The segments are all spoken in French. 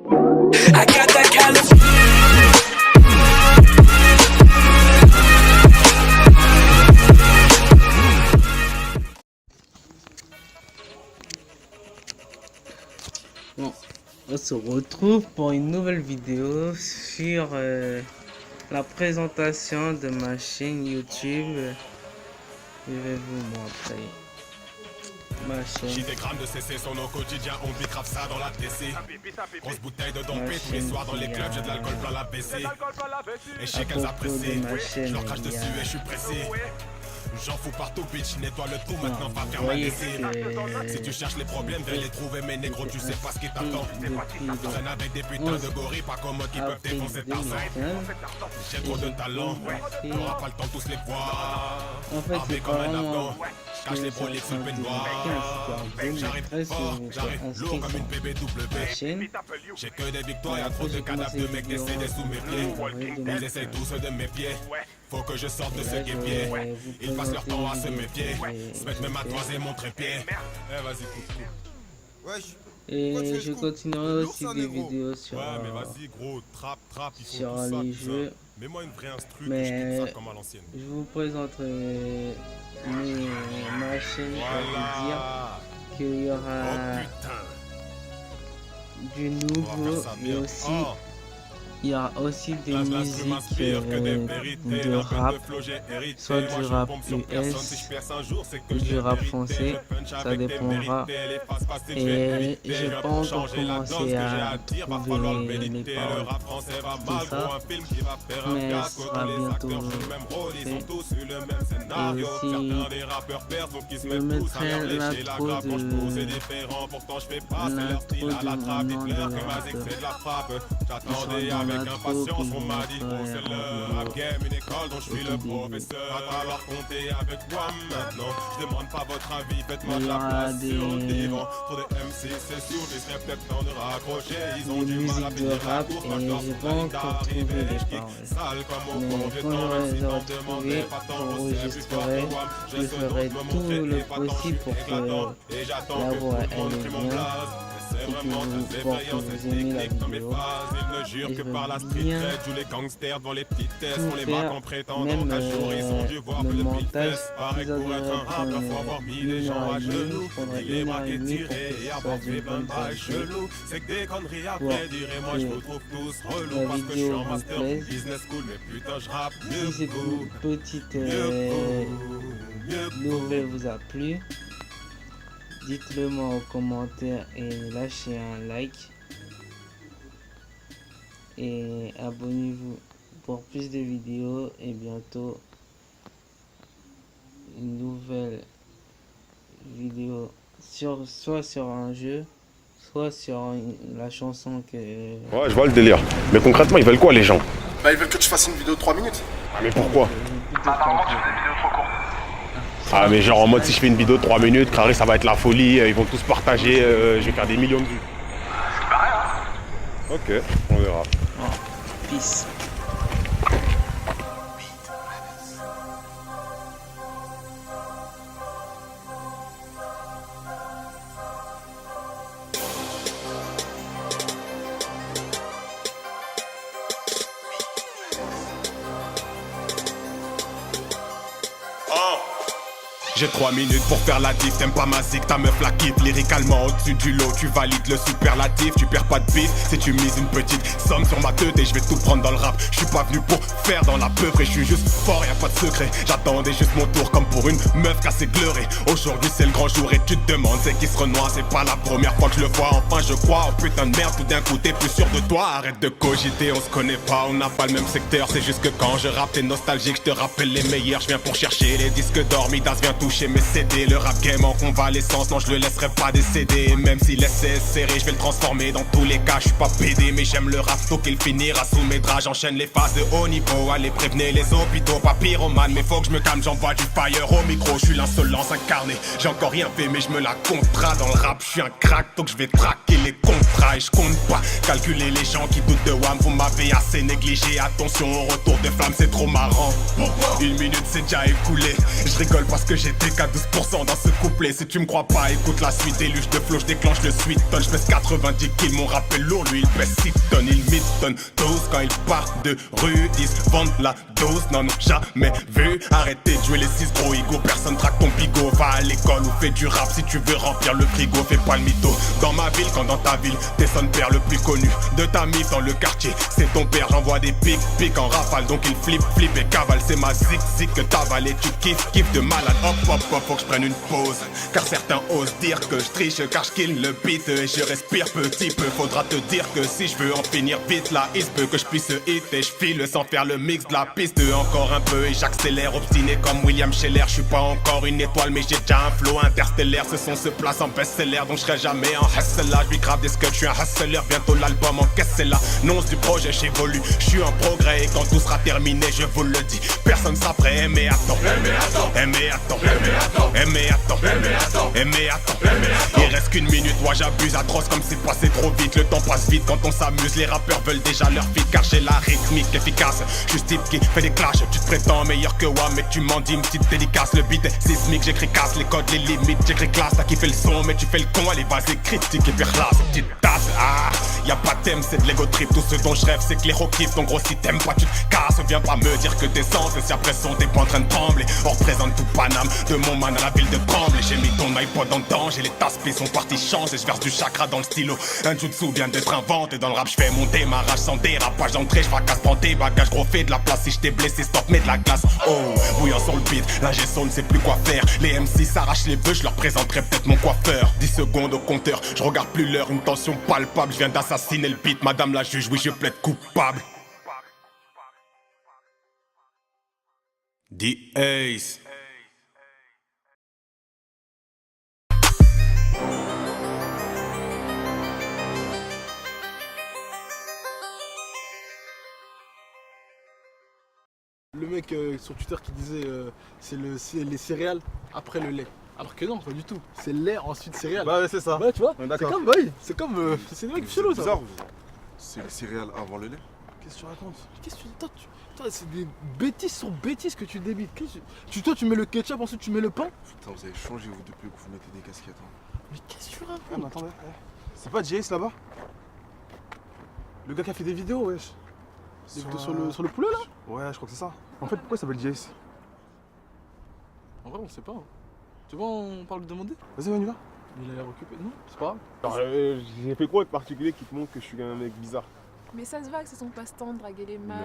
I got that California. Bon, on se retrouve pour une nouvelle vidéo sur la présentation de ma chaîne YouTube. Je vais vous montrer ma chaîne. J'ai des grammes de CC sur nos quotidiens, on bicrave ça dans la TC. Grosse bouteille de dompé tous les soirs dans les clubs, j'ai de l'alcool plein la BC. Et je sais qu'elles apprécient, je leur crache dessus et je suis pressé. J'en fous partout, bitch, nettoie le trou, maintenant pas faire ma lessive. Si tu cherches les problèmes, viens les trouver, mais négro, tu sais pas ce qui t'attend. Traîne avec des putains de gorilles, pas comme moi qui peuvent défoncer Tarzan. J'ai trop de talent, t'auras pas le temps de tous les voir. En fait, c'est comme un vraiment afghan, cache les broliers sous le peignoir. J'arrive fort, j'arrive lourd comme une BBW. J'ai que des victoires, y'a trop de cadavres de mecs décédés sous mes pieds. Ils essayent tous de mes pieds. Faut que je sorte de ce guépier. Ils passent leur temps à se méfier. Se mettent même à toiser mon trépied. Eh vas-y, coucou. Et je continuerai aussi des vidéos sur, mais vas-y, gros, trap, ils font sur tout ça, les jeux. Mets-moi une vraie instru, Mais je ça comme à l'ancienne. je vous présenterai ma chaîne pour vous dire qu'il y aura du nouveau et aussi il y a aussi des musiques de rap, soit du rap US ou du rap français, ça dépendra. Et j'ai pas encore commencé à trouver les paroles, tout ça, mais ce sera bientôt fait. Et aussi, je mettrai l'intro de mon nom de rappeur. Avec impatience, on m'a dit bon c'est le rap game, une école dont je suis le professeur. Va falloir compter avec moi maintenant. Je demande pas votre avis, faites-moi de la place sur le divan. Trop de MC, c'est sûr, il serait peut-être temps de raccrocher. Ils ont du mal à finir la course, moi je leur trouve la guitare arrivée. Sale comme au fond, j'ai tant de temps demandé, pas tant de enregistrer. Je ferai tout le possible pour que la voix elle est bien. C'est vraiment des effrayants, cette technique dans mes phases. Ils ne jurent que par la street cred, tous les gangsters devant les petites tests. On les marque en prétendant qu'un jour ils ont dû voir plus de vitesse. Pareil pour être un rappeur, faut avoir mis les gens à genoux. Il est marqué tiré et avoir fait plein de bails chelous. C'est que des conneries après dire et moi je vous trouve tous relous. Parce que je suis en master business school, mais putain je rappe mieux Si cette petite nouvelle vous a plu, dites-le moi en commentaire et lâchez un like. Et abonnez-vous pour plus de vidéos et bientôt une nouvelle vidéo soit sur un jeu, soit sur la chanson que... Ouais, je vois le délire. Mais concrètement, ils veulent quoi les gens? Bah ils veulent que tu fasses une vidéo de 3 minutes. Ah mais pourquoi? Apparemment tu fais des vidéos trop courtes. Ah mais genre en mode si je fais une vidéo de 3 minutes, carré ça va être la folie, ils vont tous partager, je vais faire des millions de vues. C'est pareil hein. Ok, on verra. Peace. J'ai 3 minutes pour faire la diff, t'aimes pas ma zig, ta meuf la kiffe. Lyricalement au-dessus du lot, tu valides le superlatif. Tu perds pas de bif si tu mises une petite somme sur ma tête. Et je vais tout prendre dans le rap. Je suis pas venu pour faire dans la peur et je suis juste fort, y'a pas de secret. J'attendais juste mon tour comme pour une meuf cassée gleurée. Aujourd'hui c'est le grand jour et tu te demandes c'est qui se renoie. C'est pas la première fois que je le vois, enfin je crois. Oh putain de merde, tout d'un coup t'es plus sûr de toi. Arrête de cogiter, on se connaît pas, on n'a pas le même secteur. C'est juste que quand je rappe t'es nostalgique, je te rappelle les meilleurs. Je viens pour chercher les disques d'or, Midas vient toucher mes CD. Le rap game en convalescence, non je le laisserai pas décéder. Même si l'essai est serré, je vais le transformer dans tous les cas. Je suis pas pédé mais j'aime le rap, faut qu'il finira sous mes draps. J'enchaîne les phases de haut niveau, allez prévenez les hôpitaux. Pas pyromane mais faut que je me calme, j'envoie du fire au micro. Je suis l'insolence incarnée, j'ai encore rien fait mais je me la comptera. Dans le rap je suis un crack, donc je vais traquer les contrats. Et je compte pas pas calculer les gens qui doutent de WAM. Vous m'avez assez négligé, attention au retour de flamme, c'est trop marrant. Une minute c'est déjà écoulé. Je rigole parce que j'étais qu'à 12% dans ce couplet. Si tu me crois pas, écoute la suite. Déluge de flow, je déclenche le sweet ton. Je pèse 90 kills, mon rappel lourd, lui il pèse 6 tonnes. Il mitonne tous quand il part de rue. 10 vendent la dose, non jamais vu. Arrêtez de jouer les 6 gros ego. Personne traque ton bigot. Va à l'école ou fais du rap si tu veux remplir le frigo. Fais pas le mytho. Dans ma ville, quand dans ta ville, t'es son père le plus connu de ta mise dans le quartier. C'est ton père, j'envoie des pics en rafale. Donc il flippe et cavale. C'est ma zig que t'avales et tu kiffes de malade. Hop, faut que je prenne une pause. Car certains osent dire que je triche, car je kill le beat et je respire petit peu. Faudra te dire que si je veux en finir vite, là, il se peut que je puisse hit et je file sans faire le mix de la piste. Encore un peu et j'accélère, obstiné comme William Scheller. Je suis pas encore une étoile, mais j'ai déjà un flow interstellaire. Ce son se place en best-seller, donc je serai jamais en hustler. Je lui grave des scuds, je suis un hustler. Bientôt l'album en caisse, c'est l'annonce du projet, j'évolue. Je suis en progrès et quand tout sera terminé, je vous le dis, personne sera prêt. Mais attends, il reste qu'une minute, moi j'abuse atroce comme c'est passé trop vite. Le temps passe vite quand on s'amuse, les rappeurs veulent déjà leur feat. Car j'ai la rythmique efficace, je suis ce type qui fait des clashs. Tu te prétends meilleur que moi mais tu m'en dis une petite dédicace. Le beat est sismique, j'écris casse, les codes, les limites, j'écris classe. T'as kiffé le son mais tu fais le con, allez vas-y critique et puis relâche petite tasse. Ah, y'a pas de thème, c'est de l'ego trip. Tout ce dont je rêve c'est que les héros kiffent. Donc gros si t'aimes pas tu te casses. Viens pas me dire que t'es sens et si après son t'es pas en train de trembler. On représente tout Paname, de mon man à la ville de Tremblay. J'ai mis ton iPod en danger, les taspés sont partis changer. Je verse du chakra dans le stylo, un jutsu vient d'être inventé. Dans le rap je fais mon démarrage sans dérapage d'entrée. Je fracasse prends tes bagages, gros fais de la place. Si je t'ai blessé stop mets de la glace. Oh, bouillant sur le beat, là j'ai son ne sait plus quoi faire. Les MC s'arrachent les bœufs, je leur présenterai peut-être mon coiffeur. 10 secondes au compteur, je regarde plus l'heure. Une tension palpable, je viens d'assassiner le beat. Madame la juge, oui je plaide coupable. The Ace. Le mec sur Twitter qui disait c'est les céréales après le lait. Alors que non, pas du tout. C'est lait ensuite céréales. Bah ouais, c'est ça. Ouais, tu vois. Ouais, c'est comme, oui, c'est comme, c'est des mecs chelous ça. Bizarre. C'est les céréales avant le lait. Qu'est-ce que tu racontes? Qu'est-ce que toi, c'est des bêtises sur bêtises que tu débites. Toi, tu mets le ketchup, ensuite tu mets le pain. Putain, vous avez changé vous depuis que vous mettez des casquettes. Hein. Mais qu'est-ce que tu racontes? Ah, mais attendez, c'est pas Jace là-bas? Le gars qui a fait des vidéos, wesh. Des vidéos sur le poulet là? Ouais, je crois que c'est ça. En fait, pourquoi il s'appelle Jace? En vrai, on sait pas. Hein. Tu vois, on parle de demander? Vas-y, on y va. Il a l'air occupé. Non, c'est pas grave. J'ai fait quoi de particulier qui te montre que je suis un mec bizarre? Mais ça se voit que c'est son passe-temps de draguer les meufs.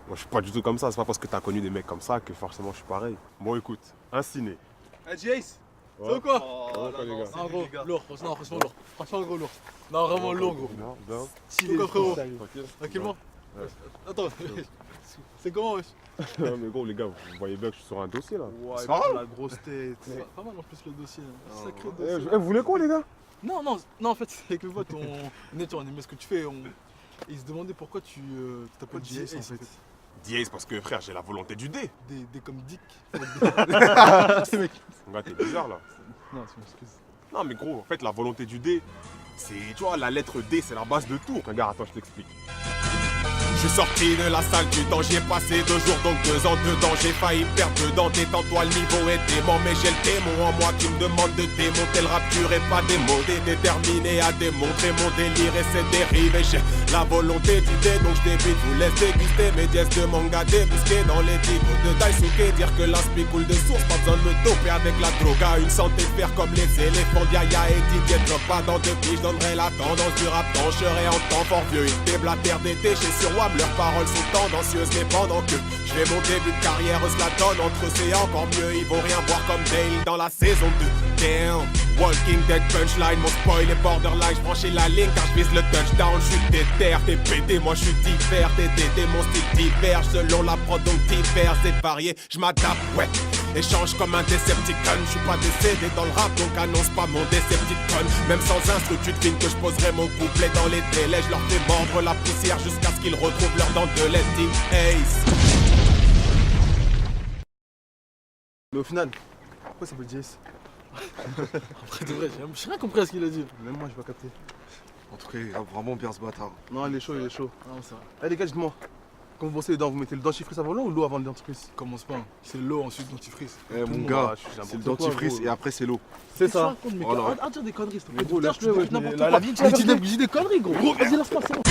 Moi, je suis pas du tout comme ça. C'est pas parce que t'as connu des mecs comme ça que forcément je suis pareil. Bon, écoute, un ciné. Hey Jace, Ouais. ça ou quoi? Oh, quoi, les gars. Non, gros, lourd. Non, franchement lourd. Franchement, gros, lourd. Non, vraiment lourd, gros. Non, non. Stylé, quoi, frérot? Tranquille. Tranquillement. Ouais. Attends, c'est comment, wesh? Non, mais gros, les gars, vous voyez bien que je suis sur un dossier là. Ouais, C'est pas la grosse tête. Pas mal en plus le dossier. Sacré Eh, dossier. vous voulez quoi, les gars? Non, en fait, avec mes potes, on aimait ce que tu fais. Ils se demandaient pourquoi tu t'appelles Jace en fait. Diaz parce que frère j'ai la volonté du dé. Des comme Dick. Mon gars, t'es bizarre là. Non, tu m'excuses. Non mais gros, en fait la volonté du dé, c'est, tu vois, la lettre D c'est la base de tout. Regarde, attends, je t'explique. Je suis sorti de la salle du temps, j'y ai passé 2 jours, donc 2 ans dedans. J'ai failli perdre dedans, détends-toi, le niveau est dément. Mais j'ai le démon en moi qui me demande de démonter le rap dur et pas des mots. Déterminé à démontrer mon délire et ses dérives. Et j'ai la volonté du dé, donc je débute, vous laisse déguster mes dièses de manga débusqués dans les digos de Daisuke. Dire que l'inspi coule de source, pas besoin de me doper avec la droga. Une santé de fer comme les éléphants d'Yaya et Didier drop pas dans 2 piges. Je donnerai la tendance du rap, tancherai en temps fort vieux. Ils déblatèrent d'été chez sur WAM. Leurs paroles sont tendancieuses, mais pendant que je fais mon début de carrière, eux se la donnent entre eux, c'est encore mieux. Ils vont rien voir comme Dale dans la saison 2. Damn, Walking Dead punchline, mon spoil est borderline. Je franchis la ligne car je vise le touchdown. Je suis déter, t'es pété, moi je suis divers. T'es dédé, mon style diverge selon la prod, donc divers et varié. Je m'adapte, ouais. Échange comme un Decepticon. Je suis pas décédé dans le rap, donc annonce pas mon Decepticon. Même sans instru, tu devines que je poserai mon couplet dans les délais. Je leur fais mordre la poussière jusqu'à ce qu'ils retrouvent leurs dents de lait. Team Ace. Mais au final, pourquoi ça s'appelle Jace? Après, de vrai, j'ai rien compris à ce qu'il a dit. Même moi, je vais pas capter. En tout cas, il rappe vraiment bien ce bâtard. Non, il est chaud, il est chaud. Non, ça va. Eh les gars, dites-moi, quand vous brossez les dents, vous mettez le dentifrice avant l'eau ou l'eau avant le dentifrice? Commence pas. C'est l'eau, ensuite le dentifrice. Eh mon monde, gars, je suis c'est le n'importe quoi, dentifrice gros. et après c'est l'eau. C'est Qu'est-ce que tu ça. racontes, mec? Voilà. Arrête de dire des conneries, s'il te plaît. Mais gros, Putain, lâche-le, tu ouais, dis n'importe mais quoi. la vie, tu Mais l'as dis des conneries, gros. Vas-y, lâche-moi, c'est bon.